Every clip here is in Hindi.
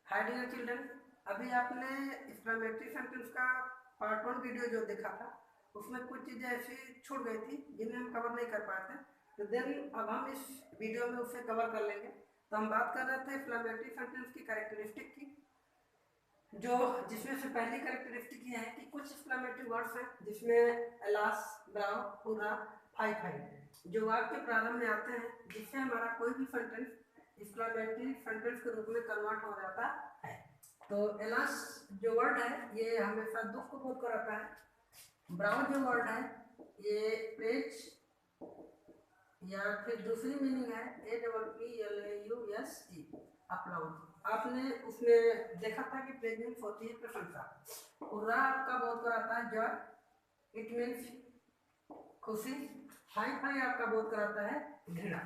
हाय डियर चिल्ड्रन, अभी आपने एक्सक्लेमेटरी सेंटेंस का पार्ट 1 वीडियो जो देखा था उसमें कुछ चीज़ें ऐसी छूट गई थी जिन्हें हम कवर नहीं कर पाए थे। तो देन अब हम इस वीडियो में उसे कवर कर लेंगे। तो हम बात कर रहे थे एक्सक्लेमेटरी सेंटेंस की कैरेक्टरिस्टिक की, जो जिसमें से पहली कैरेक्टरिस्टिक ये है कि कुछ एक्सक्लेमेटरी वर्ड्स हैं जिसमें एलास, ब्राव, हुर्रा, फाई फाई जो वाक्य के प्रारंभ में आते हैं, जिससे हमारा कोई भी सेंटेंस एक्सक्लेमेटरी सेंटेंस के रूप में कन्वर्ट हो जाता है। तो एलास जो वर्ड है ये हमेशा दुख को बोध कराता है। ब्राव जो वर्ड है ये प्रेज या फिर दूसरी मीनिंग है APPLAUSE, अपलाउड। आपने उसमें देखा था कि प्रेज मीन्स होती है प्रशंसा। हुर्रा आपका बोध कराता है जॉय, इट मीन्स खुशी। हाई फाई आपका बोध कराता है घृणा।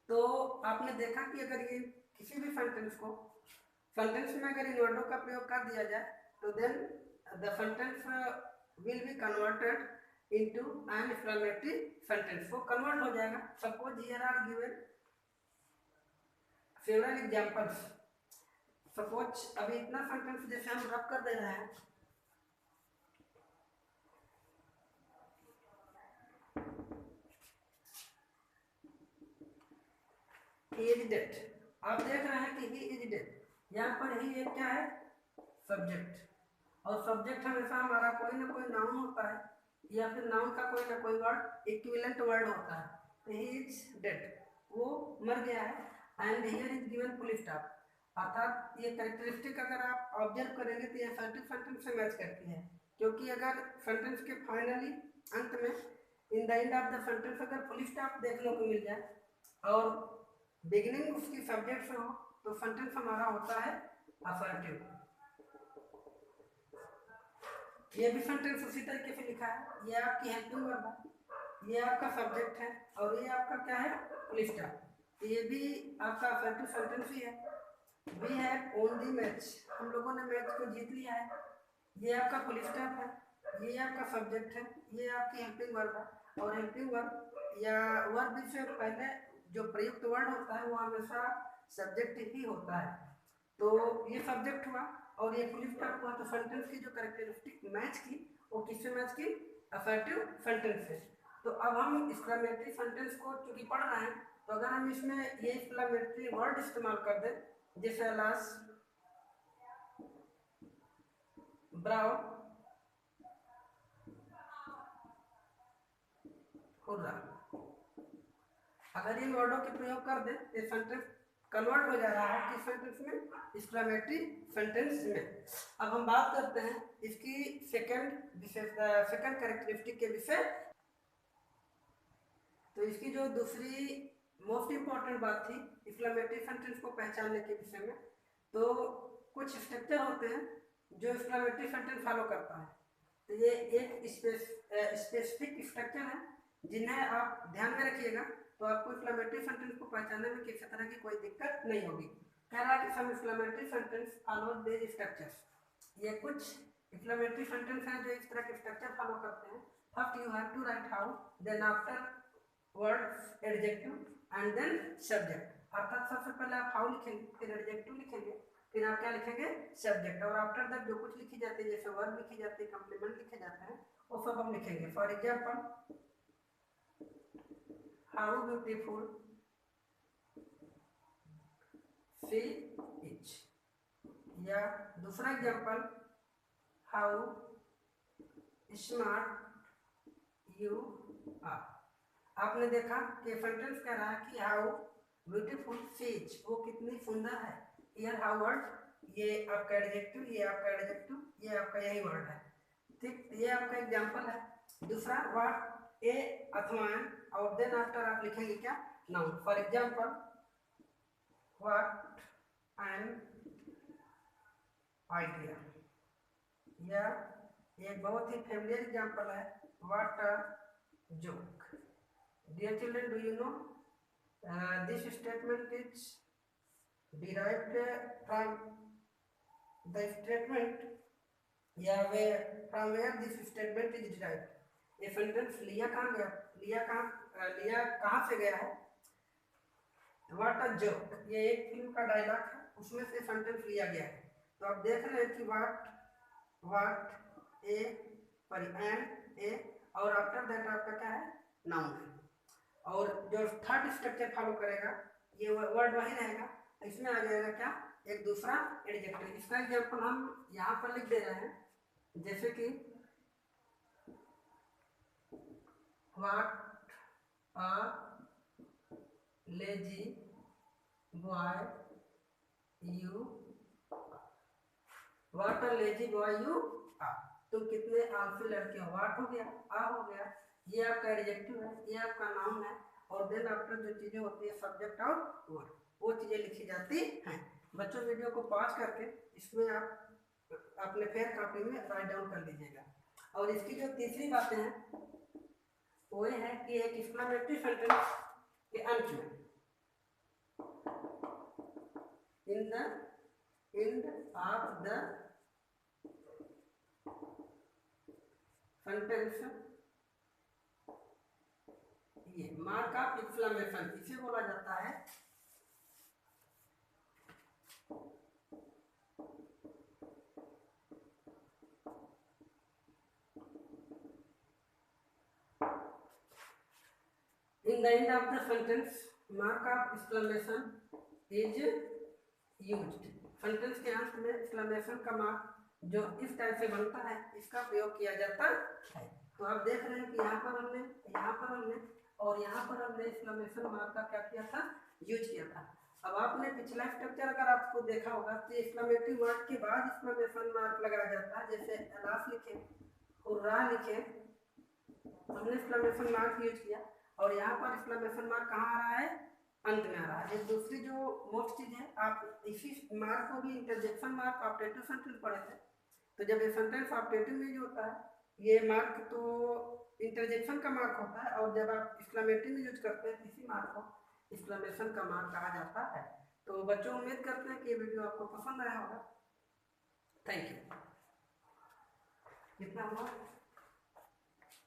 तो आपने देखा कि अगर ये किसी भी सेंटेंस में अगर इन वर्डों का प्रयोग कर दिया जाए तो then the sentence will be converted into an exclamatory sentence। वो कन्वर्ट हो जाएगा। Suppose here are given several examples. Suppose अभी इतना सेंटेंस जैसे हम रब कर दे रहे हैं, he is dead। आप देख रहे हैं कि he is dead, यहाँ पर ही एक क्या है, सब्जेक्ट। और सब्जेक्ट हमेशा हमारा कोई ना कोई नाउन होता है या फिर नाउन का कोई ना कोई वर्ड इक्विवेलेंट वर्ड होता है। तो ही इज डेड, वो मर गया है। And here is given full stop. अर्थात ये कैरेक्टरिस्टिक अगर आप ऑब्जर्व करेंगे तो ये असर्टिव सेंटेंस से मैच करती है, क्योंकि अगर सेंटेंस के फाइनली अंत में in the end of the sentence अगर फुल स्टॉप देखने को मिल जाए और बिगिनिंग उसकी सब्जेक्ट से हो तो सेंटेंस हमारा होता है असर्टिव। ये भी सेंटेंस उसी तरीके से लिखा है। ये आपकी हेल्पिंग वर्ब है, ये आपका सब्जेक्ट है और ये आपका क्या है, फुल स्टॉप। ये भी आपका असर्टिव सेंटेंस ही है। We have won the match, हम लोगों ने मैच को जीत लिया है। ये आपका फुल स्टॉप है, ये आपका सब्जेक्ट है, ये आपकी हेल्पिंग वर्ब है। और हेल्पिंग वर्ब या वर्ब से पहले जो प्रयुक्त वर्ड होता है वो हमेशा सब्जेक्ट ही होता है। तो ये सब्जेक्ट हुआ और ये फुल स्टॉप हुआ। तो सेंटेंस की जो कैरेक्टरिस्टिक मैच की वो किससे मैच की, असर्टिव सेंटेंस से। तो अब हम एक्सक्लेमेटरी सेंटेंस को चूंकि पढ़ रहे हैं तो अगर हम इसमें ये एक्सक्लेमेटरी वर्ड इस्तेमाल कर दें जैसे अलास, ब्राव, हुर्रा, अगर इन वर्डों के प्रयोग कर दें तो सेंटेंस कन्वर्ट हो जा रहा है किस सेंटेंस में, एक्सक्लेमेटरी सेंटेंस में। अब हम बात करते हैं इसकी सेकंड कैरेक्टरिस्टिक के विषय। तो इसकी जो दूसरी मोस्ट इंपॉर्टेंट बात थी एक्सक्लेमेटरी सेंटेंस को पहचानने के विषय में, तो कुछ स्ट्रक्चर होते हैं जो एक्सक्लेमेटरी सेंटेंस फॉलो करता है। तो ये एक स्पेसिफिक स्ट्रक्चर है जिन्हें आप ध्यान में रखिएगा तो आपको एक्सक्लेमेटरी सेंटेंस को पहचानने में किसी तरह की कोई दिक्कत नहीं होगी। कह रहा है कि some exclamatory sentence follow these structures. ये कुछ एक्सक्लेमेटरी सेंटेंस हैं जो इस तरह के स्ट्रक्चर फॉलो करते हैं। First you have to write how, then after word adjective and then subject. अर्थात सबसे पहले आप हाउ लिखेंगे, फिर एडजेक्टिव लिखेंगे, फिर आप क्या लिखेंगे, सब्जेक्ट। और आफ्टर दैट जो कुछ लिखी जाती है जैसे वर्ब लिखी जाती है, कंप्लीमेंट लिखे जाते हैं, वो सब हम लिखेंगे। For example how beautiful she is, या दूसरा example how smart you are. आपने देखा कि सेंटेंस कह रहा है कि हाउ ब्यूटीफुल शी इज, वो कितनी सुंदर है। हियर हाउ वर्ड, ये आपका एडजेक्टिव, ये आपका एडजेक्टिव, ये आपका यही वर्ड है। ठीक, ये आपका एग्जाम्पल है। दूसरा व्हाट ए अथवा एन, और देन आफ्टर आप लिखेंगे क्या, noun. For example what an idea, या एक बहुत ही फेमिलियर एग्जाम्पल है what a joke. Dear children, do you know this statement is derived from the statement, या from where this statement is derived? ये सेंटेंस लिया कहाँ गया, लिया कहाँ से गया है। व्हाट अ जोक, ये एक फिल्म का डायलॉग है उसमें से सेंटेंस लिया गया है। तो आप देख रहे हैं कि वाट ए सॉरी एंड ए, और आफ्टर दैट आपका क्या है, नाउन है। और जो थर्ड स्ट्रक्चर फॉलो करेगा ये वर्ड वही रहेगा, इसमें आ जाएगा क्या, एक दूसरा एडजेक्टिव। इसका एग्जांपल हम यहाँ पर लिख दे रहे हैं, जैसे कि what a lazy boy you, what a lazy boy you are, तुम कितने आलसी लड़के हो। व्हाट हो गया, आ हो गया, ये आपका एडजेक्टिव है, ये आपका नाउन है, और देन आफ्टर जो चीजें होती है सब्जेक्ट और वर्ब, वो चीजें लिखी जाती हैं। बच्चों वीडियो को पॉज करके इसमें आप अपने फेयर कॉपी में राइट डाउन कर लीजिएगा। और इसकी जो तीसरी बातें हैं वो ये है कि एक एक्सक्लेमेटरी सेंटेंस के अंत में in the end of the sentence, ये मार्क ऑफ एक्सक्लेमेशन इसे बोला जाता है in the end of the sentence mark of exclamation is used। Sentence के अंत में एक्सक्लेमेशन का मार्क जो इस टाइप से बनता है इसका प्रयोग किया जाता है। तो आप देख रहे हैं कि यहाँ पर हमने और यहाँ पर हमने एक्सक्लेमेशन मार्क का क्या किया था, यूज किया था। अब आपने पिछला स्ट्रक्चर अगर आपको देखा होगा तो एक्सक्लेमेटरी वर्ड के बाद एक्सक्लेमेशन मार्क लगाया जाता है, जैसे अलास लिखे और रा लिखे, हमने एक्सक्लेमेशन मार्क यूज किया। और यहाँ पर एक्सक्लेमेशन मार्क कहाँ आ रहा है, अंत में आ रहा है। एक दूसरी जो मोस्ट चीज है, आप इसी मार्क को भी इंटरजेक्शन मार्क ऑपरेटिव सेंटेंस पढ़े थे, तो जब ये सेंटेंस ऑपरेटिव में जो होता है ये मार्क तो इंटरजेक्शन का मार्क होता है, और जब आप एक्सक्लेमेटरी में यूज करते हैं इसी मार्क को एक्सक्लेमेशन का मार्क कहा जाता है। तो बच्चों उम्मीद करते हैं कि ये वीडियो आपको पसंद आया होगा। Thank you. कितना हुआ?